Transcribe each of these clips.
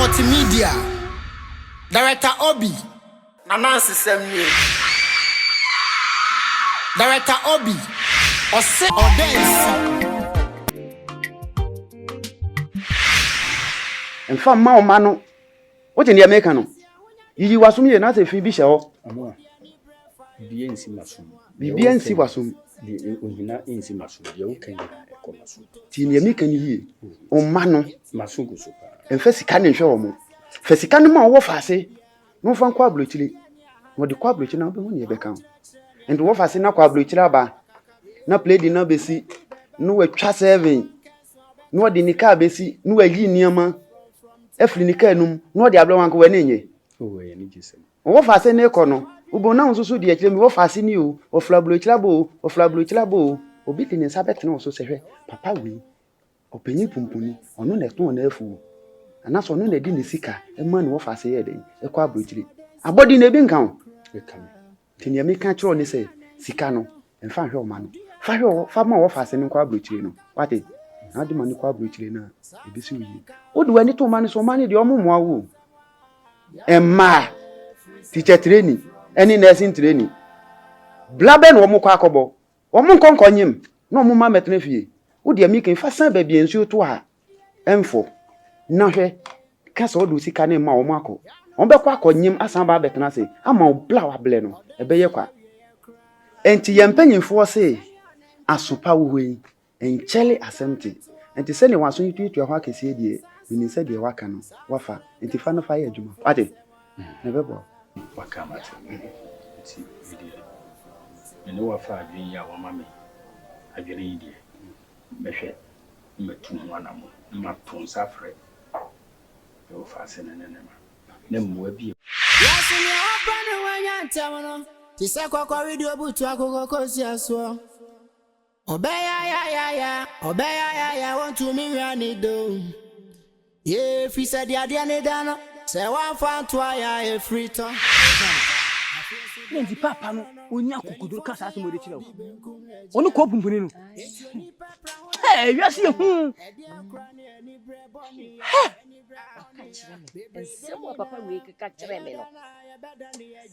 Multimedia. Director Obi. Anansi Semni. Director Obi. Ose Odensi. En fa ma o ma no. What in the American? You was me na se fi bi hye Amo. Biye nsi masum. Bibi nsi wasum. Di ohina nsi masum. Ye wo kan ya ekọ masum. Ti ne American yi. O ma no. Masum ko so pa. En fa sika ne hwe wo mo. Fa sika no ma wo fa ase. No fa kwa blochire. Wo de kwa blochire na wo be hu ne be kan. And wo fa ase na kwa blochire aba. Na play di na besi. No we twa 7. No de nika besi. No ayi niama. Efri nika num. No de ablo wanko we ne nye. O ye ni gisem. Wo fa ase ne ko no. Ubo na nsusu de akire mi wo fa ase ni o. O fla blochire bo. O fla blochire bo. Obi de ne sabet na so se hwe. Papa we. Openyi pumpuni. Ono na eto na afu. Anaso no na di ne sika e ma ne wo fa ase ye den e kwa abrochire abodi na bi nkan E kam. Tini me kan chiro ni se sika no en fa hwe o ma no fa hwe o fa ma wo fa ase ne kwa abrochire no wate na di ma ne kwa abrochire na e bi si wi o de wani to ma ne so ma ne de o mo awo emma teacher training any nursing training blabe no mo kwa akobo o mo nkonkonyim na o mo ma metene fie o de mi kan fa san ba bi ensu to a emfo na hwe kasa odu sika ne ma o mako on be kwa akonyim asan ba betena se ama o bla wa ble no e be ye kwa enti ye mpanyimfo se asopa wo yi enchele assemti enti se ne waso yitu ho akese die ni se die waka no wafa enti fa no fa ye adwuma ate ne be bo Waka mate. Ti video. Ene wa fa adwen ya wa mame. Adwen yi die. Behwe. Metu wana mo. Ma ton safre. Yo fa se ne ma. Ne mo abi. Yes, in your open when you tell me. Tisa kwa video butu akoko kosi aso. Obeya want to me run it do. Yeah, if he said the idea ne dano. Say one fan to a free to. Nenzi papa no onya kokodoro ka sa mo de kire wo. Onu ko pumpuni no. Wiase ye hu. Ensemo papa we ka kire me no.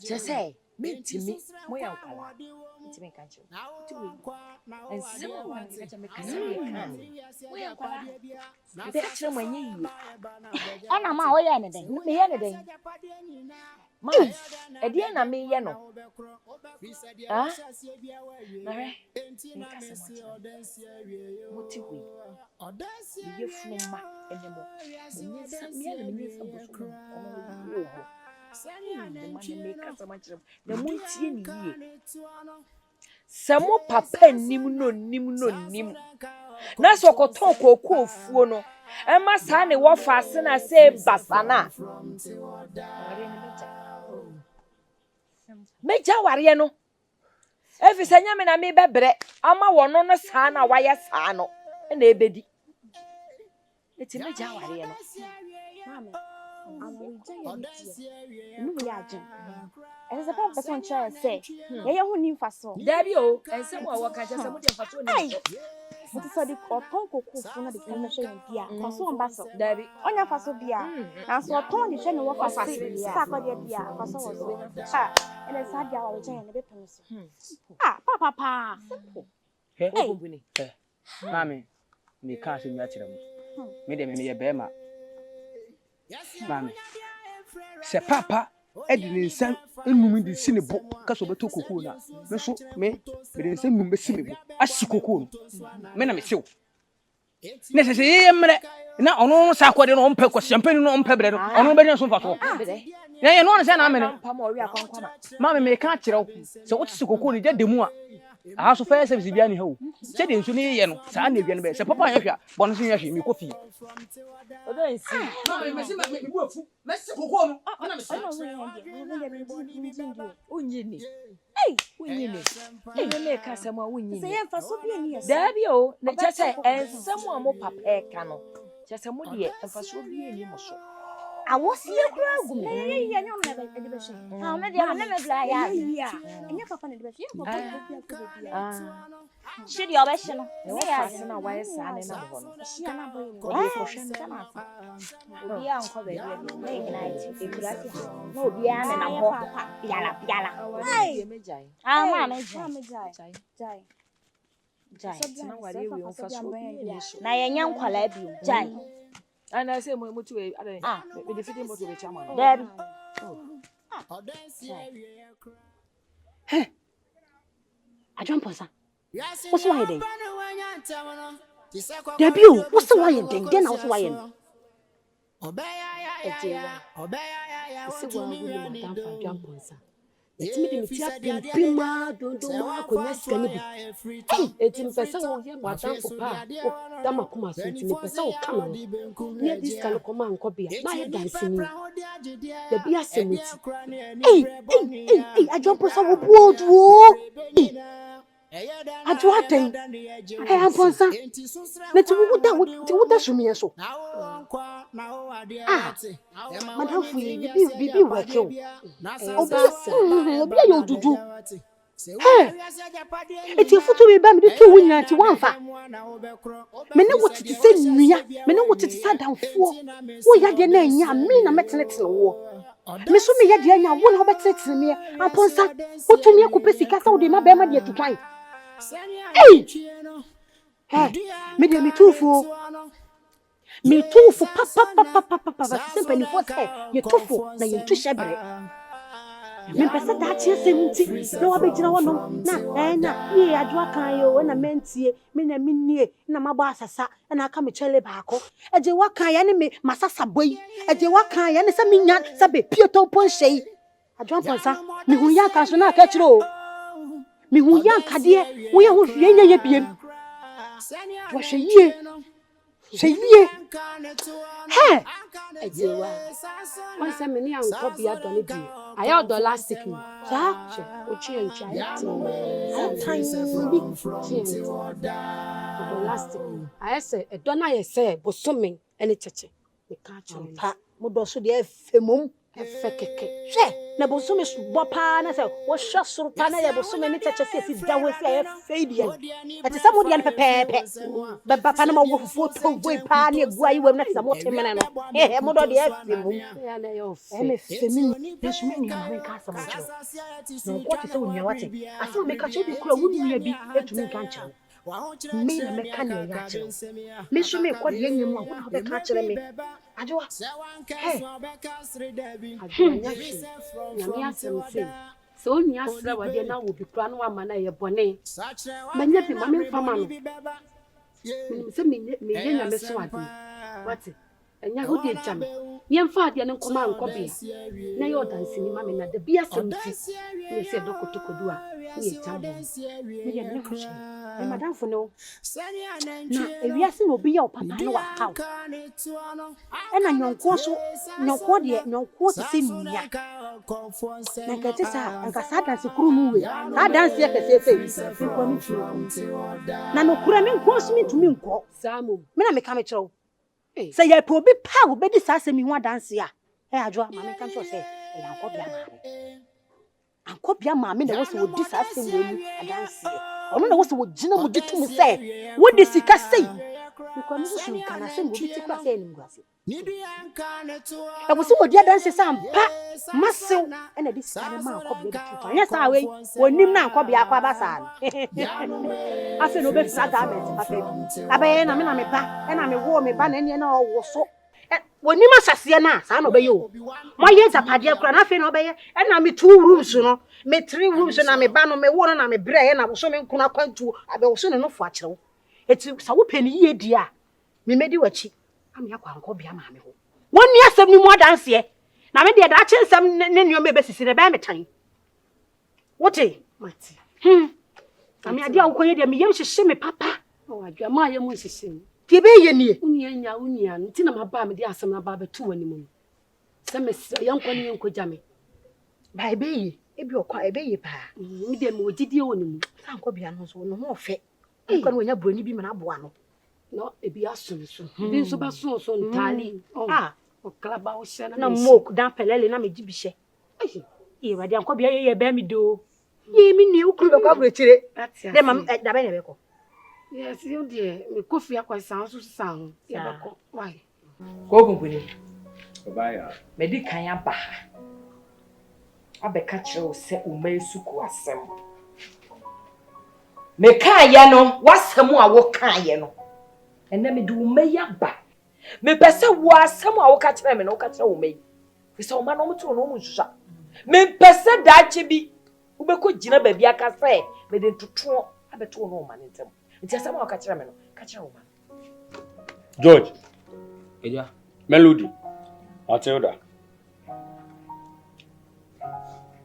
Je say mentimi mo ya nkala. Mentimi ka kire. Ensemo wa ka kire me kan mo ya nkala. De kire mo anye yi. Ana ma o ya ne den. Me ya ne den. Ma, edie na me ye no. Ah? Mare. Moti wi. Ye funuma enemo. Me na me sa boso. Na muntie ni ye. Samo papa nim no. Na sokoton koku ofuo no. Ema sa ne wo fa ase na se basana. Meja ware no. Efi sanya me na me bebre ama wono no sa na waye sa no. Na ebedi. Eti meja ware no. Mama. No we agent. Ese papa person try say, "Ye hu ni faso." Dabi o, ensem wa waka je se mo de faso ni. What is the oton koku funa de kan hwe yen bia. Faso on baso. Dabi. Onya faso bia. Na so oton de hwe ne wo faso bia. Sa ko de bia, faso wo so. Ah, ene sa bia wa je yen be pon so. Ah, papa. He. Obumbuni. Mame, me ka se mi a kire mo. Me de me ye be ma. Mame. Se papa edi ne nsan enum di sine bo ka so beto kokoo na. Me so me de nsan num be sine bo. Ahyi kokoo no. Me na me sew. Ne se ye mre na ono sa akode no ompe ko champagne no ompe bre no. Ono be ne so fa so. Ye no on se na me ne. Mame me ka kire wo. Se wo tsi kokoo ni de demu a. Ah, so fair service bia ni ha o. Se de nsu ni ye no. Sa na bia no be. Se papa ya hwa. Bo no so ya hwe mi kofi. Odensi. Mame me se me bu afu. Me se kokoo no. Ana me se. Unyini. Unyini. Me ka se ma unyini. Se ye faso bia ni yes. Dabi o, na je se ensem a mo papa e ka no. Je se mo de enfaso bia ni mo so. I was here grab me. Yeah, no, never education. How many are never fly? Yeah, and your papa education. Should your version? Yes, and a wise son and a one. She and a boy. We are uncle baby. No, be an and a walk. Yala. I'm a jai. Na yenya nkwala bi jai ana say mo mutu e me defeating moto be chairman dem Hey, Ajamposa. What's why then? Debut, what's the why then? What's why then? ejewa isi wa wuli madam fa Ajamposa. Etimi de mitia pimpima dondo ma akonya sika ni bi. Etimi pesa wo ye madam fo pa. Dama kuma so etimi pesa wo kama. Ne dis kan ko ma nko bia. Na ye dance ni. Da bia semiti. Hey, Ajamposa wo buodu. Ajuaten. Ajamposa. Let you da sumi so. Madam fo bibi work yo. Obi ayo dudu. Hey, eti futu mi ba mi de to wunya ti wanfa. Me ne woti ti se nua, me ne woti ti sa danfo. Wo ya de na anya me na metenetene wo. Me so me ya de anya wo na wo betenetene me. Amponsa, wo to me akopɛ sika sa wo de ma ba ma de atutwan. Hey! Me de me tufu. Me tufu papa simple ni fote. Ye tufu na ye tu shebre. Me pesa da tie semuti no wa begina wono na ye adwa kan yo na mentie me na minnie na mabo asasa na aka me chele baako eje wa kan ya ne me masasa boyi eje wa kan ya ne se minya se be pieto pon hye adwa ponsa me hu ya kan so na aka kire o me hu ya nkade wo ye ho hwie nya ye biem wo hwe yie Sheye. Hey. Ejewa. Wọ́n ṣe me ni anko bia do ne bi. Aya do last week. Sa? O chi encha ya ti. Do last week. Aya se e do na ye se bosome ene cheche. Me ka cho Pa, mo do so de efemom. efe keke. Hwe, na bosome bo pa na se wo hwa soro pa na ye bosome ni cheche se si dawe se ye fedia. Ati sa mo de pepepe. Ba pa na ma wo foto boy pa na egu ayi wem na se mo temene no. Mo do de efemom. Ya na yo fe. Me femi, na so me nua me ka sa mo cho. Na ko ti se wo nua wate. Asa me ka cho bi kura wo nua bi etumi kan cha. Me na me ka na ya cha. Me so me ko de nyem a wo na be ka kire me. Ajoa. Hey. Nyame asem se. So ni asra wade na wo bi kura no ama na ye bone. Manya bi ma me fama no. Se me ye nyame so ade. Wate. Enya ho de jam. Ye mfa ade ne nkoma nkobia. Na ye odansi ni ma me na de bi asem ti. Ne se dokotokodu a. Ni e jam. Me ye ne ho she. E madam fo no. Na ewiase no obi ya opapa no wa haw. E na nyonko so nyonko de nyonko ti se nia. Na ka ti sa nka sa danse kuru mu we. Sa danse e kese fe. Ko mi tu. Na no kura mi nko so mi tu mi nko. Samu. Me na me ka me kire wo. Say ye po bi pa wo be di sa se mi ho danse a. E adwo ma me kan to se e yanko bia ma me. Anko bia ma me na wo se wo di sa se wo ni adanse. Ono na wo se wo gina wo ditu mu se wo di sika sei. Because no so kana se wo bi ti kwa se ni ngwase. E wo se wo di adanse sa mpa masew e na di sika na ma anko bia di tu. Anya sa we wonim na anko bia kwa ba sa no. Afi no be sa garment afi. Abaye na me pa e na me wo me ba na ene na wo so. Woni masase na sa no be yo mo ye zapade akura na fe no be ye e na me 2 rooms no me 3 rooms na me ba no me wo no na me bre ye na so me nkuna kwantu abe wo so no fo akire eti sa wo pani ye di a me medi wachi am ya kwanko bia ma me ho woni asem ni mu adanse ye na me de da chinsem ne nyo me be sisi ne be me tan wote Mati. am ya dia wo konye de me yem hihye me papa O adwa ma ye mu hihye. ti be ye nie Unia nti na maba me de asem na ba betu wani mu. Se me yanko ni yanko jame. ba ebe ye ebi okwa ebe ye pa Mi de me ogidie woni mu. sanko bia no so no mo fe ko no nya broni bi me na boa no No ebi aso so. Ebi nso ba so ntali. O klaba o shena. Na mo dan pelele na me di bi hye. E wade anko bia ye be mi do. Ye mi ni ukuru be kwa brochire. De mam da be na be ko. Yes, you dear. Me kofi akwa san so san. Ye be ko. Why? Ko bumpuni. Obaya. Me di kan aba ha. Abeka kire o se o mesuku asem. Me kan ye no, wasem a wo kan ye no. Enne me di o meya ba. Me pese wo asem a wo ka kire me no ka kire wo meyi. Fisa o ma no mtu no mu hwehwa. Me pese daache bi wo be ko gina ba bi aka se me de tutu abeto no ma ne ntem. Nti asem a wo ka kire me no ka kire wo ma. George. Eja. Melody. Matilda.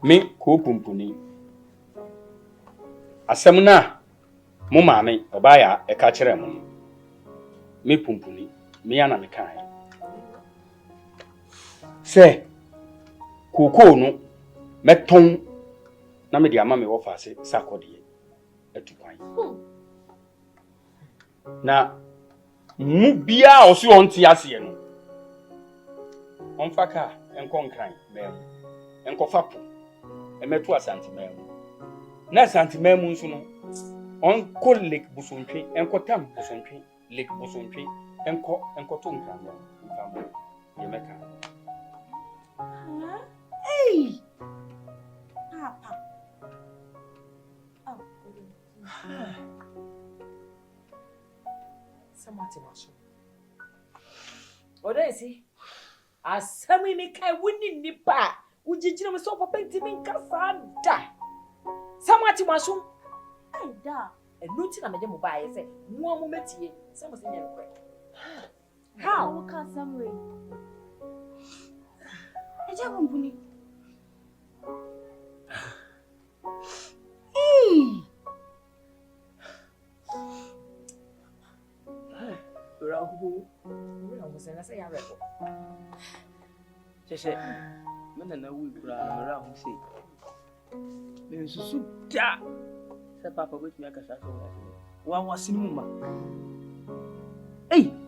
Me ko pumpuni. Asem na mo maame obaya e ka kire mo. Me pumpuni. Me yana me kan. Se koko no meton na me di ama me wo fa se sakode etukwan. Na mu bia o so onti ase no. Onfaka enko nkran bem. Enko fapo. Emetu asante bem. Na asante bem nso no. Onko lake busontwe, enko tam busontwe, lake busontwe, enko to nkran bem. Mfamo. Yemeka. Hey! Papa. Oh. Samati maso. Oda esi. Asami mi kai wuni nipa. Ujijina me so papa ntimi nkasa da. Samati maso. Ai da. Enuti na meje mo ba ye se, mu amu metie. Samo se nya nkwe. How? What can some way? Eja bumpuni. Rahu. Ura mo se na se ya rebo. Chese. Mena na wi kura na rahu sei. Me susu da. Se papa betumi akasa so wa wasini mu ma.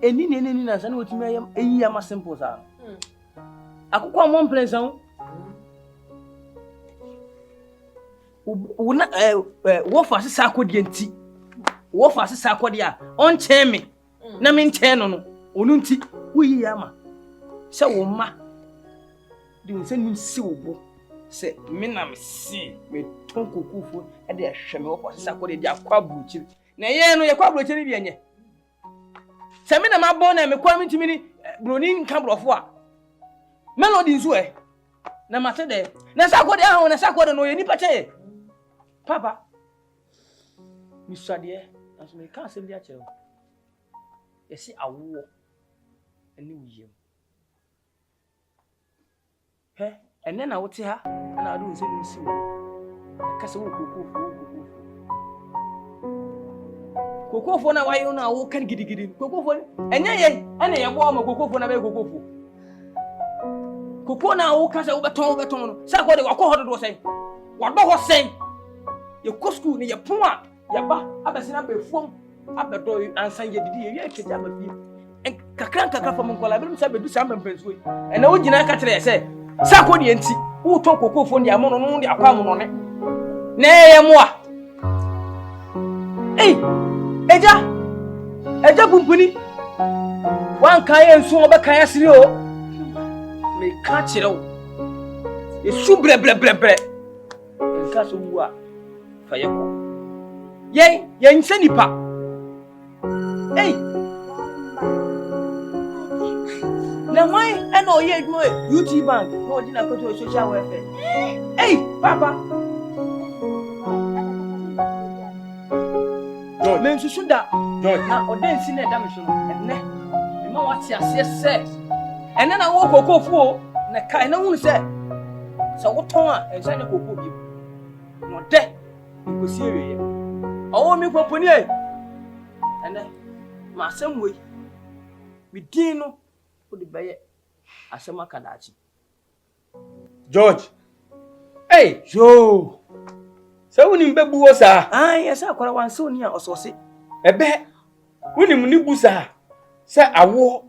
Eni na sa na wotumi ayam eyi ama simple sa. Akukwa mo mprezan. Wona wo fa sesa akodi enti. Wo fa sesa akodi a on che me. Na me nche no no. Onu nti wo yi ama. Se wo ma. De nse nim si wo bo. Se me na me si me ton kokufo e de hwe me wo fa sesa akodi de akwa buruchi. Na ye no ye kwa buruchi ni bi enye. Se me na mabon na me kwa me ntimi ni broni nka brofo a. Melody nso na mate de na sakode ahụ na sakode no ye nipa che papa mi swade na so me ka asem dia kire ye si awo ene wuyem ene na wote ha na adu nse nsi wo ka se wo kokofo na wayo na wo kan gidigidi kokofo enye ye ene ye bo ma kokofo na be kokofo Koko na wo kasa wo beton no sa ko de wakọ hodo do sen wado ho sen ye ko school ni ye pon a ye ba abesina be fuom abedo ansan ye didi ye keja ba fi kakra fam nkola be msa be du sa mampansuo ena wo gina ka kire se sa ko de enti wo ton koko fo ndi amono no ndi akwa amono ne na ye mo a eja bumpuni wan kan ye nso obe kan asiri o me ka kire wo e su bre en ka so wu a fa ye ko ye nse nipa na why e no ye adwo UT bank no ordinary ko social welfare papa George me nsusu da George na odensi na da me so no enne me ma wati ase se enne na wo kokofo na kai na hu se wo ton a ensa ne kokofo bi no de ko si ewe owo mi poponi enne ma asem we mi din no o de baye asem aka da achi George yo se woni mbebu wo sa yes akwara wanse oni a osose ebe woni mu ni bu sa se awo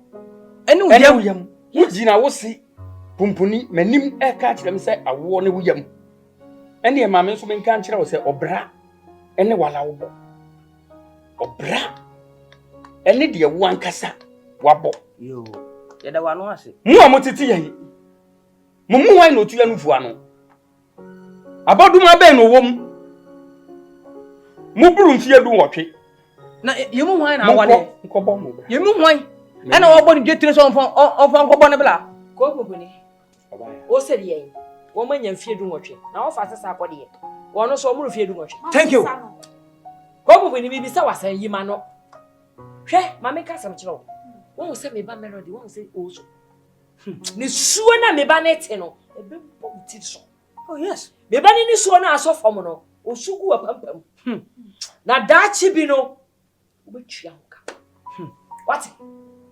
ene uyam Wujina wosi pumpuni menim e ka kire me se awo ne wuyam. Ene e maame so menka kire wo se obra ene wala wo. Obra ene de wo ankasa wabo. Yo. Yeda wano ase. Mu amotiti yayi. Mumu wan no tuya nufu ano. Aboduma be no wom. Mu buru mfie du wotwe. Na yemu hwan na awale. Nkobo mo. Yemu hwan. Ana wo bɔ ne dwetire so onfa nkɔbɔ ne bla. Ko bubuni. O se de yen. Wo manya mfie du nwotwe. Na wo fa sesa akɔde ye. Wo no so mo mfie du nwotwe. Thank you. Ko bubuni bibi sa wasan yi ma no. Hwɛ, ma me ka sam kyerɛ wo. Wo se me ba melody, wo se o so. Ni suo na me ba na te no, e be bɔ ti so. Oh yes. Me ba ni suo na aso fam no, o sugu wa pampam. Na daachi bi no, wo be twia nka. What?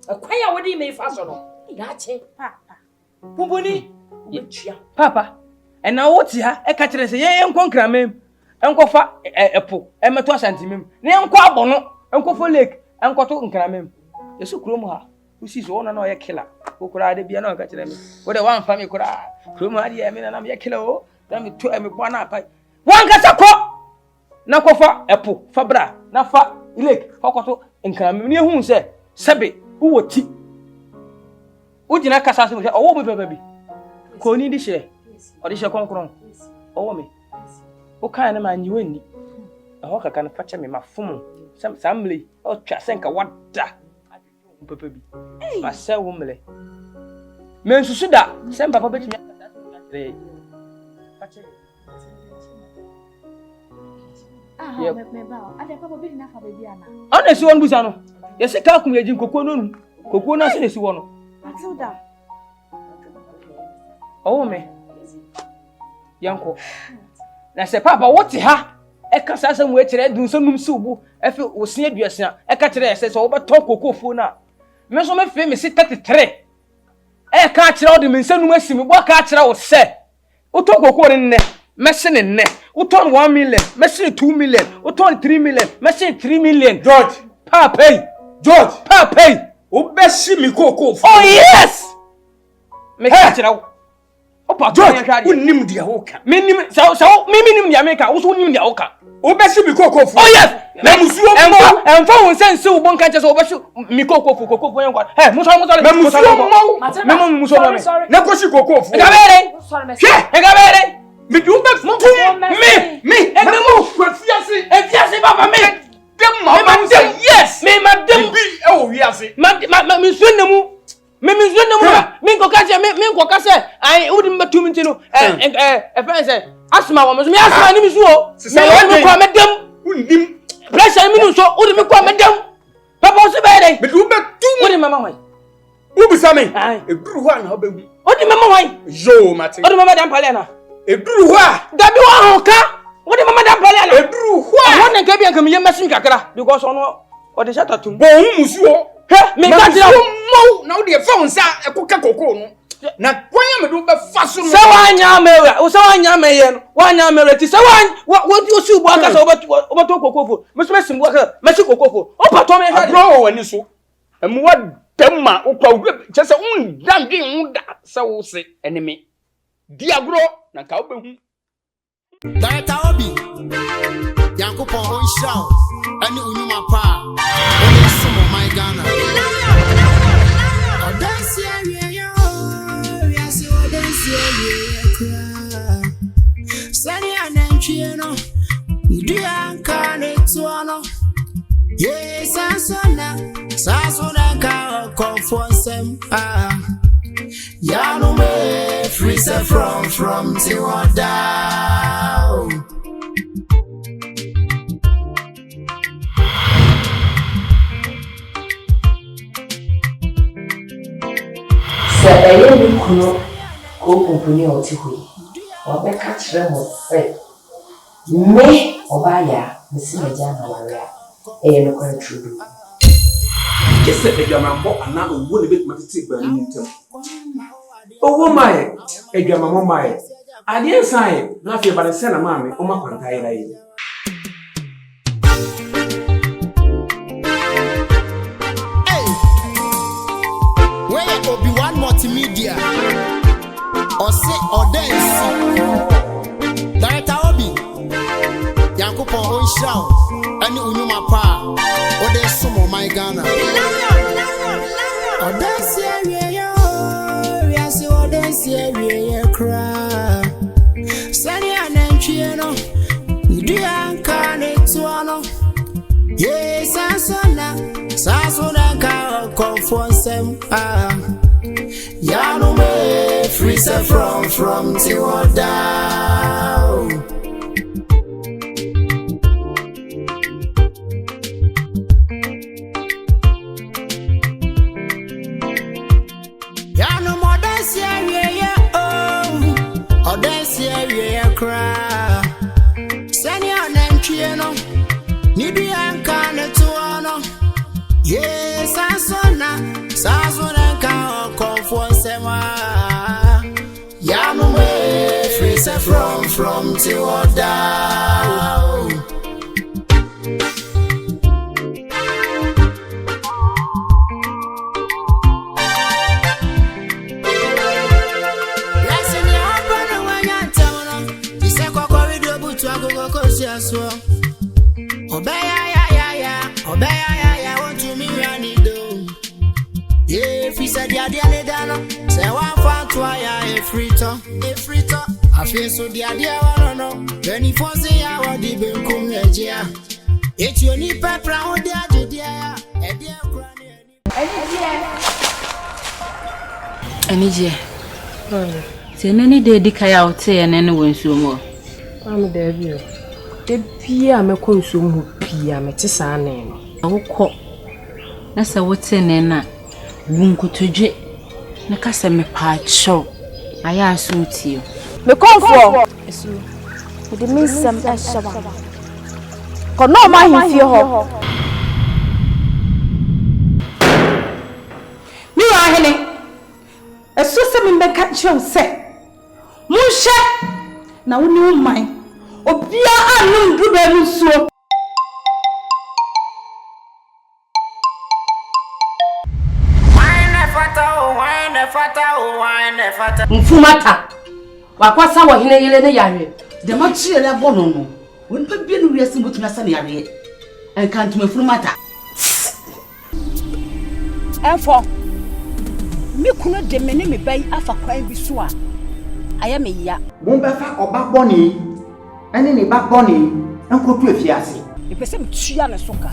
Akwaya wodi me fa so no. Daachi. Papa. Bubuni, wo be twia. Papa. Ena wo ti ha e ka kire se ye enkonkra mem. Enkofa epo, emeto asantimem. Ne enko abono, enkofo lake, enkoto nkra mem. Yesu krom ha. Usi so na oye killer. Okura de bia na ka kire me. Wo de wan fa me kura. Krom ha de me na me killer o. Na me to me bo na apai. Wan ka sako. Na kofa epo, fa bra, na fa lake, okoto nkra mem. Ne hu se sebe wo ti. Wo jina kasa se mo se owo be bi. Ko ni di hye. Odi hye konkron. Owo me. O kan na ma nyiwe ni. Aho kaka na fache me mafum. Samle o twa senka wada. Papa bi. Ma se wo mle. Men susu da, sem papa betimi akata se fache. Me ba. Ade papa bi na fa baby ana. Ana si won busa no. Ye se ka kum ye jin kokko no nu. Kokko na se ne si wo no. Matilda. Owo me. Yanko. Na se papa wote ha e ka sa mu e kire dun so num si ubu e fe osia aduasia e ka kire se so wo beton kokofo na me so me fe me si 33 e ka kire wo de me nsanum asimi bo ka kire wo se wo ton kokofo ne me se ne ne wo ton 1 million me se 2 million wo ton 3 million me se 3 million George papa wo be si mi kokofo. Oh yes me ka kire wo Opa George unim dia woka. Minim so minim dia meka wo so unim dia woka. Obesi mi kokofo. Oh yes. Na musuo mo. Emfa won sense wo bon ka che so obesi mi kokofo yen kwa. Hey, muso. Na musuo mo. Me muso mo. Na koshi kokofo. Gabere. Sorry me. Gabere. Me du be me. Enemu kwafiase. Efiase papa me. Dem ma say yes. Me madam bi e wo wiase. Me so nemu. Me ko ka se ai udi mbetum ntino friend say asma wo me asma ni mi so me wo ko medam undim pressure mi no so udi me ko medam papa so be dey me du betum udi mama hwan ubisa me eduru ho na obewu udi mama hwan yo mate udi mama dan pale na eduru ho dabi wa ho ka udi mama dan pale na eduru ho won na ka bia ka me yemesim kakra because ono odi shatatum bo musuo me ka tira mo na odi e fa unsa e ko ka kokoro no na kwanya me do be fa so no se wanya mewa o se wanya meye no wanya mewa ti se wo ti osi ubu aka se obato kokofo me so mesim aka me si kokofo o pato me ha bro wani so emu wa demma o kwa che se un dandwe un da se wo se enemy di agro na ka obehu Director Obi Yankopon on show ani unuma pa o sumo my Ghana o dance here yo we say o dance here sani anantwie no ndi anka ne to no yes sasona ka confonsem Yano me freeze from Tiwada. Sɛ ɛyɛ ne kunu kɔmpuni a ɔte hɔ yi, ɔbɛka kyerɛ mo sɛ me ɔbaayɛ a mesi m'agya na ware a ɛyɛ no kwan tudu. Kese edwamambo ana owo ne betuma tete ba ni ntam. Owo mai edwamambo mai. Ade nsan na afie ba ne se na maame o makwanta yira yi. Hey. Where Obi-Wan multimedia. Ose Odensi. Director Obi. Yankopo Onshao. Any Unuma Pa. Ode Sumo My Ghana. Odensi area. Yasi Odensi area cry. Sani anenchieno. Ndianka netuano. Yes, Sasona ka confonsem Yano me freezer from Tiwada. Yano modesia yeah oh Odesia yeah cry Sani anenchieno Nidianka netuano. Yes, Sasona ka confonsema. Yamu me freezer from Tiwada. Yes, in your open when you're telling them. You say, Coco, we do but to go cause yes, Obeya, want to me run it down. Yeah, if he said ya dear Dano, say one fan to a frito. I feel so dear, I don't know. 24 say I want the bin come here. It's your need pepper on the idea. Any dear. Say, any day, Dick, I out say, and anyone so more. I'm there, you. The Pia me consume Pia me tisane. Awoko na se wote ne na wunkutodwe na kasa me pa cho aya aso tie Me comfort. Esu. Me de minsam ashaba. Ko no ma hifie ho. mi wa hene esu se me beka chew se munhye na woni umman obia anu nduba mu suo. Mfumata wakwasa wo hene yele ne yare de ma chie le bono no won pa bia no wiase mutuna sa ne yare en kan tuma mfumata enfo mi kuno de me ne me bai afa kwan bi so a aya me ya mo be fa oba boni ene ne ba boni enkotu afiase e pese me tua ne so ka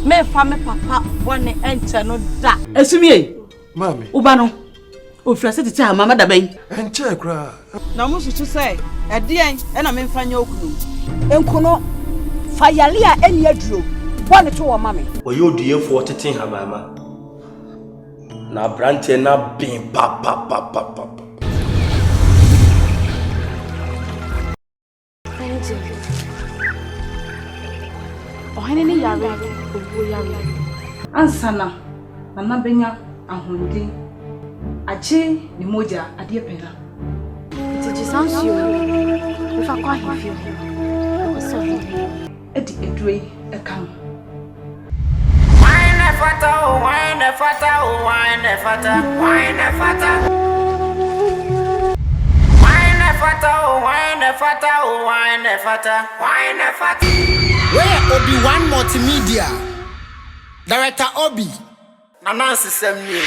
Me fa me papa wone enche no da. esumie Mami. uba no ofrase tete ha mama da ban Enche kra. na mo susu say e de en na me mfanya okunu enkuno fa yale a eni aduro wone to wo mame Oyo duyefo tete ha mama. Na brante na bin pa. Ohene ne yare obo yare. Ansana mama benya ahonde aje ni moja ade pena. Ti sansio. Me fa kwa hifie ho. Ko so ho. Edi edwe ekam. Wine fata. Where Obi One Multimedia. Director Obi. Nancy Semni.